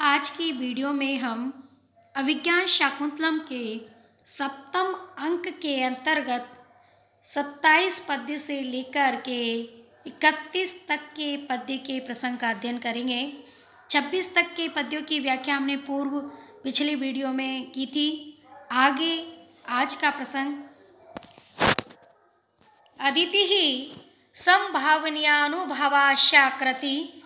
आज की वीडियो में हम अभिज्ञान शाकुंतलम के सप्तम अंक के अंतर्गत 27 पद्य से लेकर के 31 तक के पद्य के प्रसंग का अध्ययन करेंगे। 26 तक के पद्यों की व्याख्या हमने पिछली वीडियो में की थी। आगे आज का प्रसंग, अदिति ही संभावनीयानुभावाश्याकृति।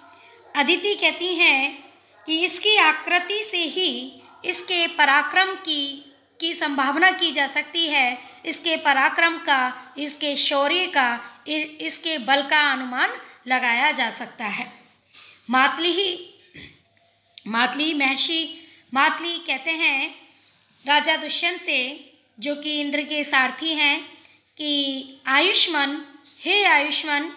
अदिति कहती हैं कि इसकी आकृति से ही इसके पराक्रम की संभावना की जा सकती है, इसके पराक्रम का, इसके शौर्य का, इसके बल का अनुमान लगाया जा सकता है। मातली महर्षि मातली कहते हैं राजा दुष्यंत से, जो कि इंद्र के सारथी हैं, कि आयुष्मान, हे आयुष्मान,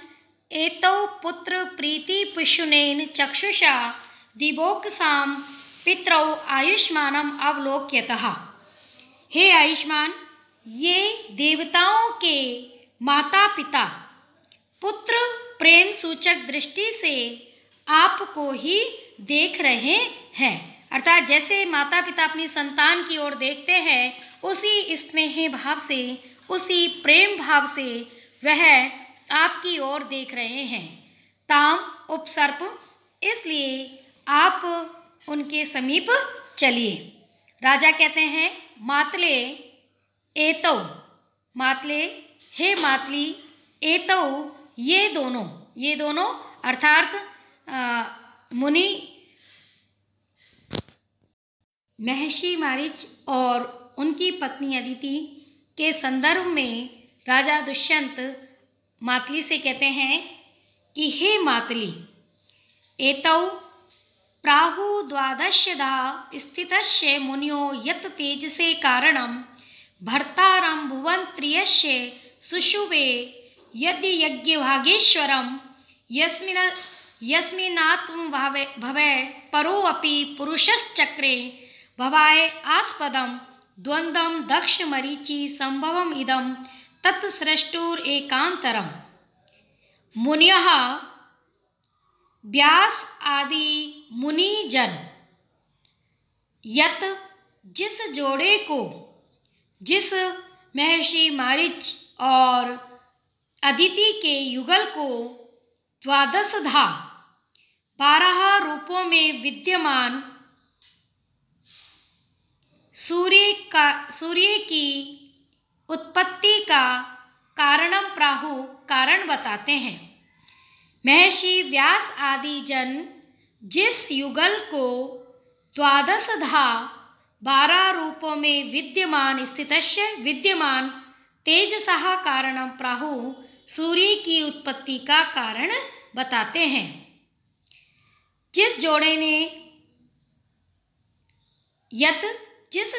एतौ पुत्र प्रीति पुष्णेन चक्षुषा दिवोक्साम पितरौ आयुष्मानम अवलोक्यतः। हे आयुष्मान, ये देवताओं के माता पिता पुत्र प्रेम सूचक दृष्टि से आपको ही देख रहे हैं। अर्थात जैसे माता पिता अपनी संतान की ओर देखते हैं, उसी स्नेह भाव से, उसी प्रेम भाव से वह आपकी ओर देख रहे हैं। ताम उपसर्प, इसलिए आप उनके समीप चलिए। राजा कहते हैं मातले एतौ, मातले हे मातली, एतौ ये दोनों अर्थात मुनि महर्षि मारीच और उनकी पत्नी अदिति के संदर्भ में राजा दुष्यंत मातली से कहते हैं कि हे मातली, एतौ प्राहु द्वादशधा स्थितस्य मुनियो यत तेजसे कारणम भर्तारं भुवन त्रयस्य सुषुवे यदि यज्ञभागेश्वरम यस्मिनात्म भवे परो अपि पुरुषश्चक्रे भवाय आस्पदम द्वंद्वम दक्ष मरीचि संभवम इदम तत्सृष्टुर एकांतरम। मुनियः व्यास आदि मुनिजन यत, जिस जोड़े को, जिस महर्षि मारीच और अदिति के युगल को द्वादशधा 12 रूपों में विद्यमान सूर्य की उत्पत्ति का कारणम प्राहु, कारण बताते हैं। महर्षि व्यास आदि जन जिस युगल को द्वादशधा 12 रूपों में विद्यमान तेजसः कारणम प्राहु, सूर्य की उत्पत्ति का कारण बताते हैं। जिस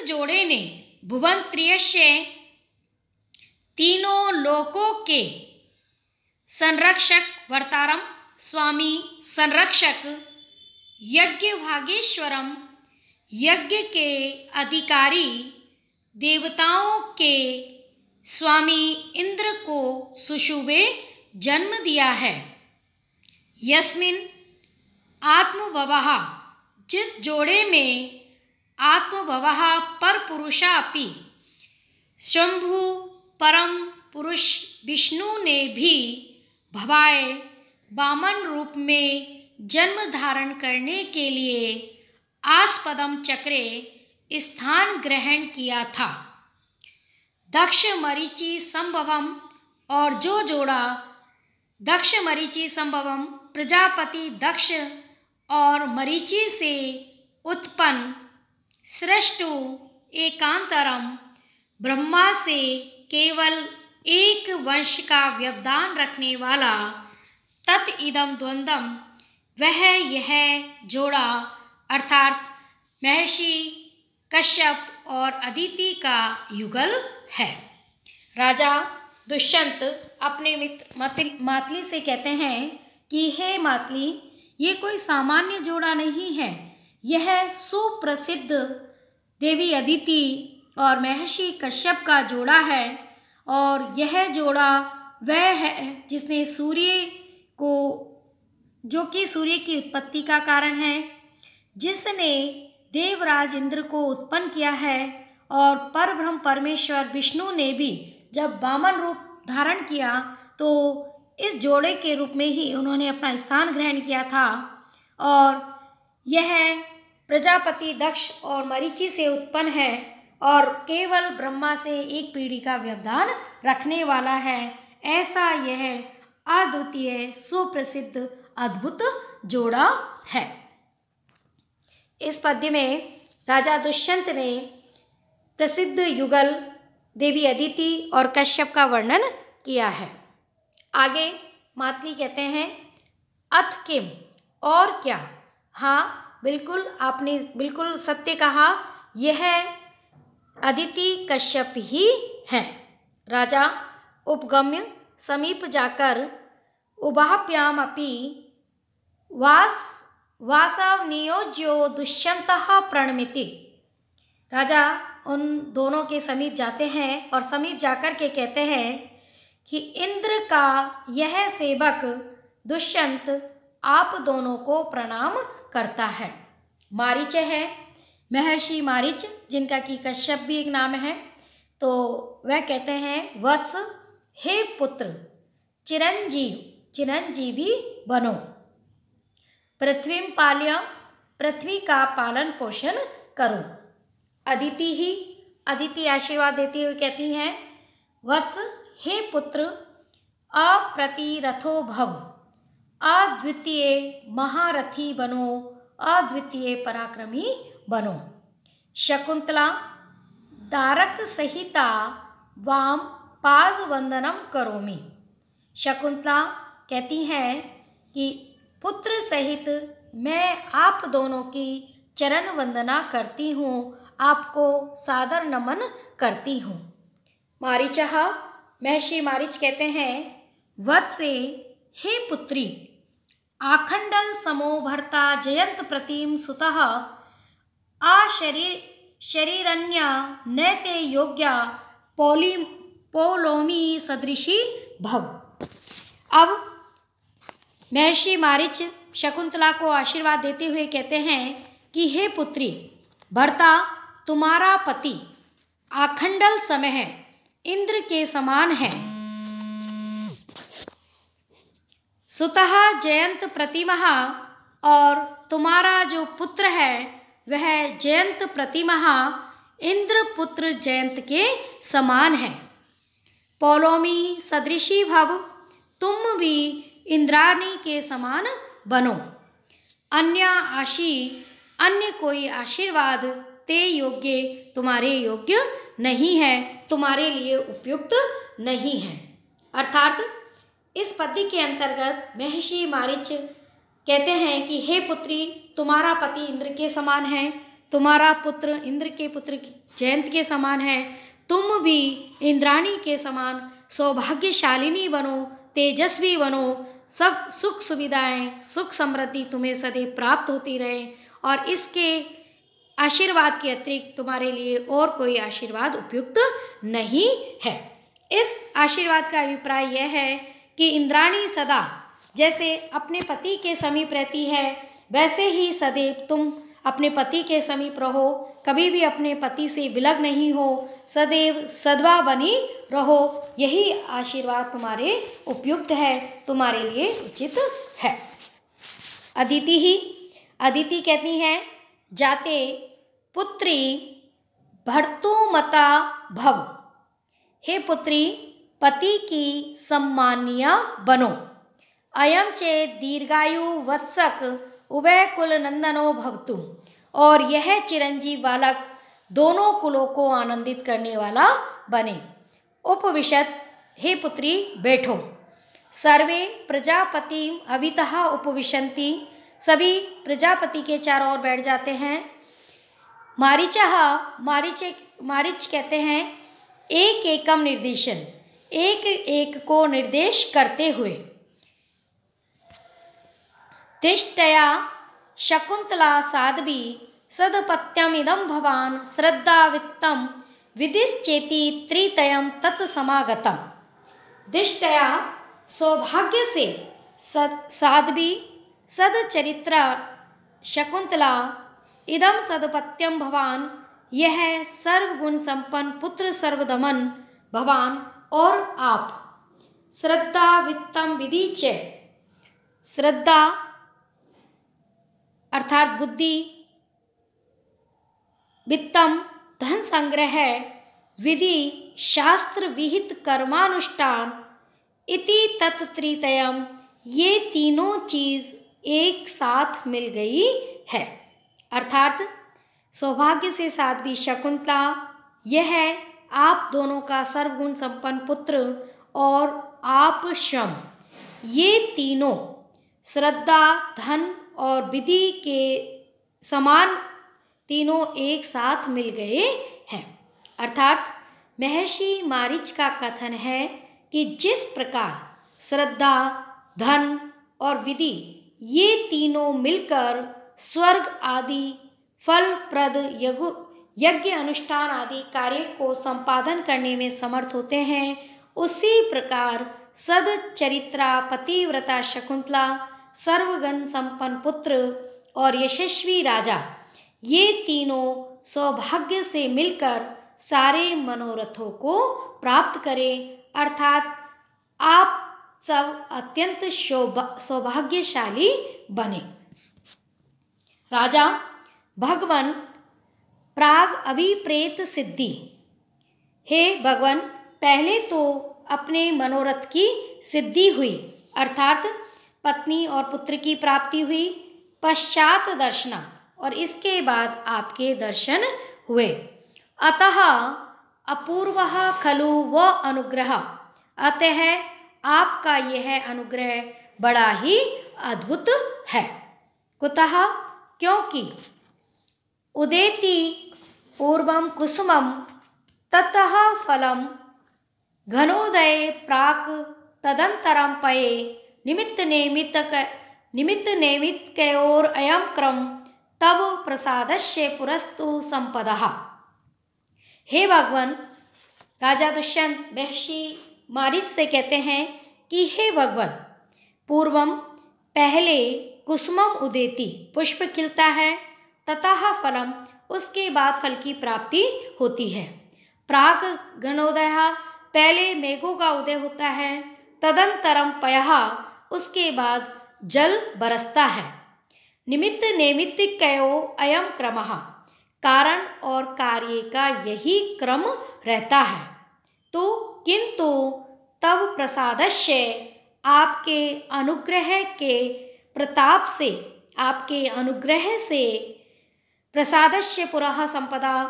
जोड़े ने भुवन त्रयस्य, तीनों लोकों के संरक्षक, वर्तारम स्वामी संरक्षक, यज्ञ भागेश्वरम यज्ञ के अधिकारी, देवताओं के स्वामी इंद्र को सुषुवे जन्म दिया है। यस्मिन आत्मभवः, जिस जोड़े में आत्मभवः पर पुरुषा अपि, शंभु परम पुरुष विष्णु ने भी भवाय वामन रूप में जन्म धारण करने के लिए आस्पदम चक्रे स्थान ग्रहण किया था। दक्ष मरीचि संभवम, और जो जोड़ा दक्ष मरीचि संभवम, प्रजापति दक्ष और मरीचि से उत्पन्न सृष्टु एकांतरम, ब्रह्मा से केवल एक वंश का व्यवधान रखने वाला, तत् इदम द्वंद्वम, वह यह जोड़ा अर्थात महर्षि कश्यप और अदिति का युगल है। राजा दुष्यंत अपने मित्र मातली से कहते हैं कि हे मातली, ये कोई सामान्य जोड़ा नहीं है, यह सुप्रसिद्ध देवी अदिति और महर्षि कश्यप का जोड़ा है। और यह जोड़ा वह है जिसने सूर्य को, जो कि सूर्य की उत्पत्ति का कारण है, जिसने देवराज इंद्र को उत्पन्न किया है, और परब्रह्म परमेश्वर विष्णु ने भी जब वामन रूप धारण किया तो इस जोड़े के रूप में ही उन्होंने अपना स्थान ग्रहण किया था। और यह प्रजापति दक्ष और मरीचि से उत्पन्न है और केवल ब्रह्मा से एक पीढ़ी का व्यवधान रखने वाला है। ऐसा यह अद्वितीय सुप्रसिद्ध अद्भुत जोड़ा है। इस पद्य में राजा दुष्यंत ने प्रसिद्ध युगल देवी अदिति और कश्यप का वर्णन किया है। आगे मातली कहते हैं, अथ किम, और क्या। हाँ, बिल्कुल, आपने बिल्कुल सत्य कहा, यह अदिति कश्यप ही हैं। राजा उपगम्य समीप जाकर उभाभ्याम अपि वासव नियोज्यो दुष्यंतः प्रणमिति। राजा उन दोनों के समीप जाते हैं और समीप जाकर के कहते हैं कि इंद्र का यह सेवक दुष्यंत आप दोनों को प्रणाम करता है। मारीच है, महर्षि मारीच, जिनका कि कश्यप भी एक नाम है। तो वह कहते हैं, वत्स, हे पुत्र, चिरंजीवी बनो, पृथ्वीं पाल्य, पृथ्वी का पालन पोषण करो। अदिति आशीर्वाद देती हुई कहती हैं, वत्स, हे पुत्र, अप्रतिरथो भव, अद्वितीय महारथी बनो, अद्वितीय पराक्रमी बनो। शकुंतला दारक सहिता वाम पाद वंदनम करोमि। शकुंतला कहती हैं कि पुत्र सहित मैं आप दोनों की चरण वंदना करती हूँ, आपको सादर नमन करती हूँ। मारीचः, महर्षि मारीच कहते हैं, वत्से, हे पुत्री, आखंडल समो भर्ता जयंत प्रतिम सुतः शरीरन्या नैते योग्या पौलोमी सदृशी भव। अब महर्षि मारीच शकुंतला को आशीर्वाद देते हुए कहते हैं कि हे पुत्री, भर्ता तुम्हारा पति आखंडल समय है, इंद्र के समान है, सुतः जयंत प्रतिमः, और तुम्हारा जो पुत्र है वह जयंत प्रतिमः इंद्र पुत्र जयंत के समान है। पौलोमी सदृशी भव, तुम भी इंद्राणी के समान बनो। अन्य कोई आशीर्वाद ते योग्य, तुम्हारे योग्य नहीं है, तुम्हारे लिए उपयुक्त नहीं है। अर्थात इस पद्य के अंतर्गत महर्षि मारीच कहते हैं कि हे पुत्री, तुम्हारा पति इंद्र के समान है, तुम्हारा पुत्र इंद्र के पुत्र जयंत के समान है, तुम भी इंद्राणी के समान सौभाग्यशालिनी बनो, तेजस्वी बनो, सब सुख सुविधाएं, सुख समृद्धि तुम्हें सदैव प्राप्त होती रहे, और इसके आशीर्वाद के अतिरिक्त तुम्हारे लिए और कोई आशीर्वाद उपयुक्त नहीं है। इस आशीर्वाद का अभिप्राय यह है कि इंद्राणी सदा जैसे अपने पति के समीप रहती है, वैसे ही सदैव तुम अपने पति के समीप रहो, कभी भी अपने पति से विलग नहीं हो, सदैव सद्वा बनी रहो। यही आशीर्वाद तुम्हारे उपयुक्त है, तुम्हारे लिए उचित है। अदिति कहती हैं, जाते पुत्री भर्तुमता भव, हे पुत्री, पति की सम्मानिया बनो। अयम चे दीर्घायु वत्सक उभय कुल नंदनो भवतु, और यह चिरंजीव बालक दोनों कुलों को आनंदित करने वाला बने। उपविशत, हे पुत्री बैठो। सर्वे प्रजापति अवितः उपविशन्ति, सभी प्रजापति के चारों ओर बैठ जाते हैं। मारीच कहते हैं, एक एकम निर्देशन, एक एक को निर्देश करते हुए। तिष्ठया शकुंतला साध्वी सदपत्यमिदं भवान श्रद्धा वित्तम विदिश्चेति त्रितयम तत्समागतम। दिष्टया सौभाग्य से साध्वी सदचरित्रा शकुंतला इदम सदपत्यम भवान, यह सर्वगुण संपन्न पुत्र सर्वदमन भवान और आप। श्रद्धा वित्तम विधि च, श्रद्धा अर्थात बुद्धि, वित्तम धन संग्रह, विधि शास्त्र विहित कर्मानुष्ठान, इति तत्त्रितयम, ये तीनों चीज एक साथ मिल गई है। अर्थात सौभाग्य से साध्वी शकुंतला, यह आप दोनों का सर्वगुण संपन्न पुत्र और आप श्रम, ये तीनों श्रद्धा धन और विधि के समान तीनों एक साथ मिल गए हैं। अर्थात महर्षि मारीच का कथन है कि जिस प्रकार श्रद्धा धन और विधि ये तीनों मिलकर स्वर्ग आदि फलप्रद यज्ञ अनुष्ठान आदि कार्य को संपादन करने में समर्थ होते हैं, उसी प्रकार सदचरित्रा पतिव्रता शकुंतला, सर्वगुण संपन्न पुत्र और यशस्वी राजा, ये तीनों सौभाग्य से मिलकर सारे मनोरथों को प्राप्त करें। अर्थात आप सब अत्यंत सौभाग्यशाली बने। राजा भगवान प्राग अभिप्रेत सिद्धि, हे भगवान, पहले तो अपने मनोरथ की सिद्धि हुई, अर्थात पत्नी और पुत्र की प्राप्ति हुई। पश्चात दर्शना, और इसके बाद आपके दर्शन हुए। अतः अपूर्वः खलु व अनुग्रह, अतः आपका यह अनुग्रह बड़ा ही अद्भुत है। कुतः, क्योंकि उदेति पूर्वम कुसुमम ततः फलम घनोदये प्राक तदंतरम पये निमित्त नैमित्तकयोर अयम क्रम तब प्रसादस्य पुरस्तु संपदः। हे भगवान, राजा दुष्यंत महर्षि मारीच से कहते हैं कि हे भगवान, पूर्वम पहले कुसुमम उदेति पुष्प खिलता है, ततः फलम उसके बाद फल की प्राप्ति होती है। प्राक घनोदय पहले मेघों का उदय होता है, तदंतरम पयः उसके बाद जल बरसता है। निमित्त नैमित्तिकयो अयम क्रमः, कारण और कार्य का यही क्रम रहता है। तो किंतु तब प्रसादस्य, आपके अनुग्रह के प्रताप से, आपके अनुग्रह से प्रसादस्य पुरः संपदा,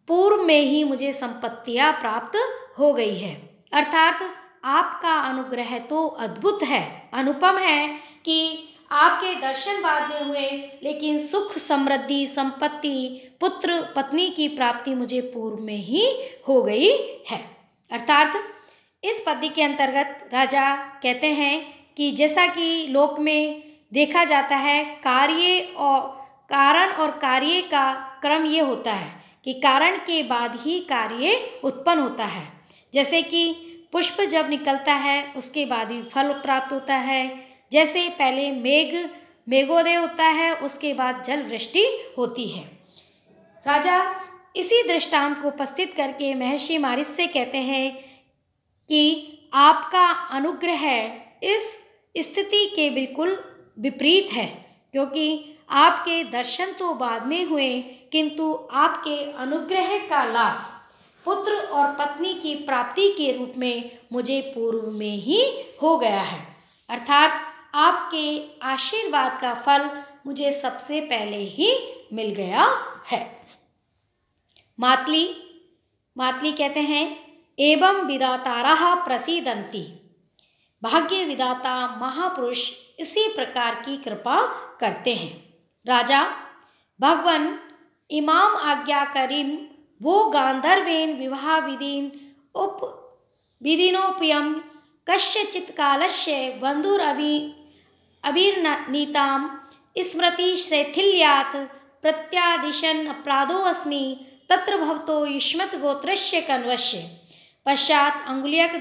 पूर्व में ही मुझे संपत्तियां प्राप्त हो गई है। अर्थात आपका अनुग्रह तो अद्भुत है, अनुपम है कि आपके दर्शन बाद में हुए, लेकिन सुख समृद्धि संपत्ति पुत्र पत्नी की प्राप्ति मुझे पूर्व में ही हो गई है। अर्थात इस पद्य के अंतर्गत राजा कहते हैं कि जैसा कि लोक में देखा जाता है, कार्य और कारण और कार्य का क्रम ये होता है कि कारण के बाद ही कार्य उत्पन्न होता है। जैसे कि पुष्प जब निकलता है उसके बाद ही फल प्राप्त होता है, जैसे पहले मेघोदय होता है उसके बाद जल वृष्टि होती है। राजा इसी दृष्टांत को उपस्थित करके महर्षि मारीच से कहते हैं कि आपका अनुग्रह इस स्थिति के बिल्कुल विपरीत है, क्योंकि आपके दर्शन तो बाद में हुए, किंतु आपके अनुग्रह का लाभ पुत्र और पत्नी की प्राप्ति के रूप में मुझे पूर्व में ही हो गया है। अर्थात आपके आशीर्वाद का फल मुझे सबसे पहले ही मिल गया है। मातली कहते हैं, एवं विधातारः प्रसीदन्ति, भाग्य विधाता महापुरुष इसी प्रकार की कृपा करते हैं। राजा भगवान इमाम आज्ञा करीम वो गांधर्वेन विवाह विधिन उप विधिनोपयम कस्यचित् कालस्य बंधुर अभिर्नीताम स्मृति शैथिल्यात् प्रत्यादिशन् अपराधोऽस्मि तत्र भवतो युष्मत् गोत्रस्य कण्वस्य। पश्चात अंगुलीयक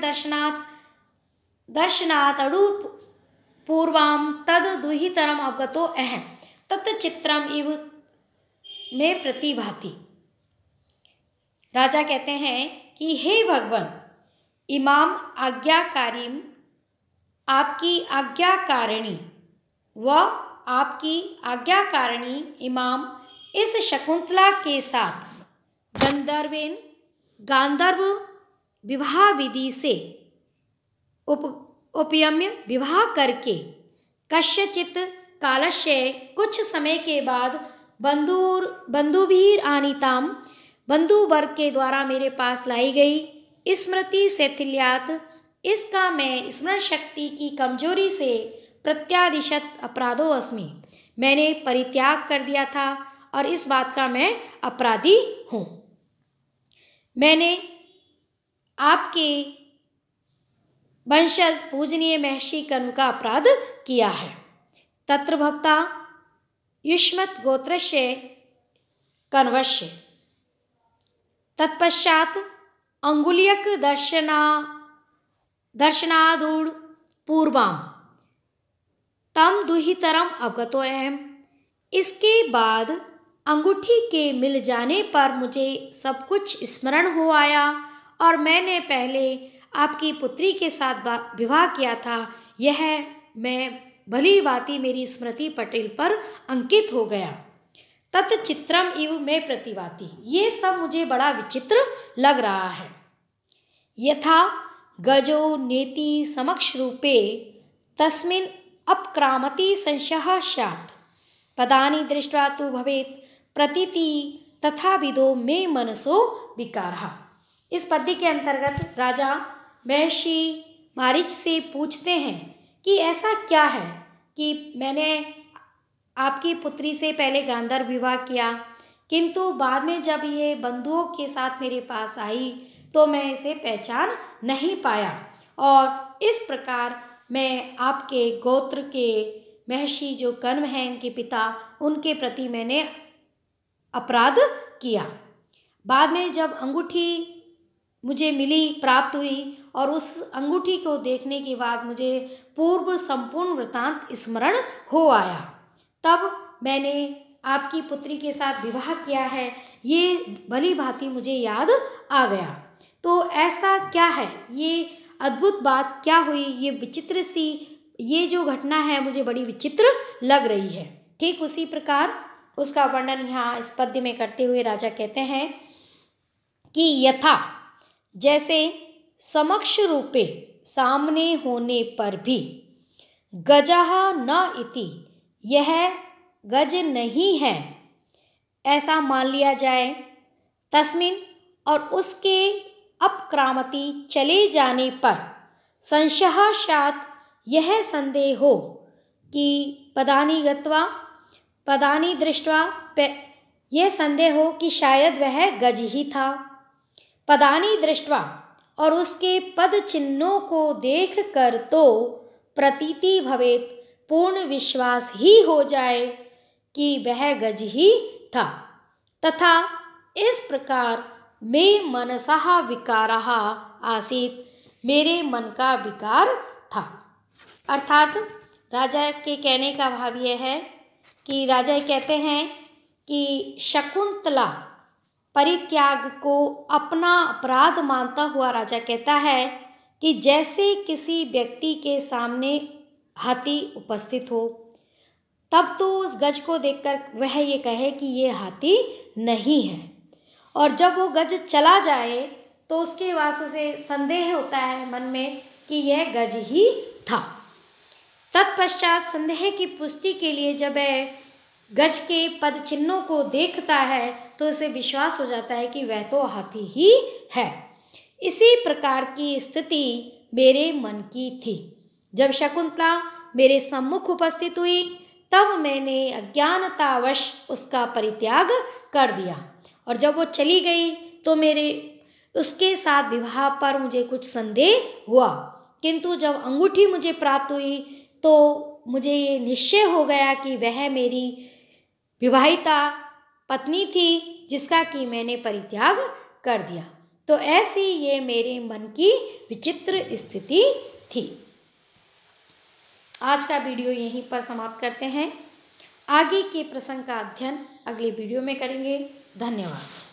दर्शनात् अडूर पूर्वाम तद दुहितरम अवगतो अहम् तत् चित्रम इव में प्रतिभाति। राजा कहते हैं कि हे भगवान, इमाम आज्ञाकारी, आपकी आज्ञाकारिणी व आपकी आज्ञाकारिणी इमाम इस शकुंतला के साथ गांधर्व विवाह विधि से उपयम्य विवाह करके कस्यचित कालस्य कुछ समय के बाद बंधुभीर आनीताम बंधुवर्ग के द्वारा मेरे पास लाई गई। स्मृति शैथिल्यात्, इसका मैं स्मरण शक्ति की कमजोरी से प्रत्यादिशत अपराधो अस्मि, मैंने परित्याग कर दिया था और इस बात का मैं अपराधी हूँ। मैंने आपके वंशज पूजनीय महर्षि कनु का अपराध किया है। तत्र भक्ता युष्मत् गोत्रस्य कण्वस्य तत्पश्चात अंगुलीयक दर्शनादूढ़ पूर्वाम तम दुहितरम अवगतो एम। इसके बाद अंगूठी के मिल जाने पर मुझे सब कुछ स्मरण हो आया और मैंने पहले आपकी पुत्री के साथ विवाह किया था, यह मैं भली भांति मेरी स्मृति पटेल पर अंकित हो गया। तत्चित्रम इव में प्रतिभाति, ये सब मुझे बड़ा विचित्र लग रहा है। यथा गजो नेति समक्ष रूपे तस्मिन् अपक्रामति संशयः स्यात्, पदानि दृष्ट्वा तु भवेत् प्रतीति तथा विदो मे मनसो विकारः। इस पद्य के अंतर्गत राजा महर्षि मारीच से पूछते हैं कि ऐसा क्या है कि मैंने आपकी पुत्री से पहले गांधर्व विवाह किया, किंतु बाद में जब ये बंधुओं के साथ मेरे पास आई तो मैं इसे पहचान नहीं पाया और इस प्रकार मैं आपके गोत्र के महर्षि जो कण्व हैं इनके पिता, उनके प्रति मैंने अपराध किया। बाद में जब अंगूठी मुझे मिली, प्राप्त हुई और उस अंगूठी को देखने के बाद मुझे पूर्व संपूर्ण वृतांत स्मरण हो आया, तब मैंने आपकी पुत्री के साथ विवाह किया है, ये भली भांति मुझे याद आ गया। तो ऐसा क्या है, ये अद्भुत बात क्या हुई, ये विचित्र सी ये जो घटना है मुझे बड़ी विचित्र लग रही है। ठीक उसी प्रकार उसका वर्णन यहाँ इस पद्य में करते हुए राजा कहते हैं कि यथा, जैसे समक्ष रूपे सामने होने पर भी गजः न इति, यह गज नहीं है ऐसा मान लिया जाए, तस्मिन् और उसके अपक्रामति चले जाने पर संशयः स्यात्, यह संदेह हो कि पदानि गत्वा पदानि दृष्ट्वा, यह संदेह हो कि शायद वह गज ही था। पदानि दृष्ट्वा और उसके पद चिन्हों को देख कर तो प्रतीति भवेत्, पूर्ण विश्वास ही हो जाए कि वह गज ही था। तथा इस प्रकार मे मनसः विकारः आसीत्, मेरे मन का विकार था। अर्थात राजा के कहने का भाव यह है कि राजा कहते हैं कि शकुंतला परित्याग को अपना अपराध मानता हुआ राजा कहता है कि जैसे किसी व्यक्ति के सामने हाथी उपस्थित हो, तब तो उस गज को देखकर वह ये कहे कि ये हाथी नहीं है, और जब वो गज चला जाए तो उसके वास्ते से संदेह होता है मन में कि यह गज ही था। तत्पश्चात संदेह की पुष्टि के लिए जब वह गज के पद चिन्हों को देखता है तो उसे विश्वास हो जाता है कि वह तो हाथी ही है। इसी प्रकार की स्थिति मेरे मन की थी। जब शकुंतला मेरे सम्मुख उपस्थित हुई तब मैंने अज्ञानतावश उसका परित्याग कर दिया, और जब वो चली गई तो मेरे उसके साथ विवाह पर मुझे कुछ संदेह हुआ, किंतु जब अंगूठी मुझे प्राप्त हुई तो मुझे ये निश्चय हो गया कि वह मेरी विवाहिता पत्नी थी जिसका कि मैंने परित्याग कर दिया। तो ऐसी ये मेरे मन की विचित्र स्थिति थी। आज का वीडियो यहीं पर समाप्त करते हैं। आगे के प्रसंग का अध्ययन अगले वीडियो में करेंगे। धन्यवाद।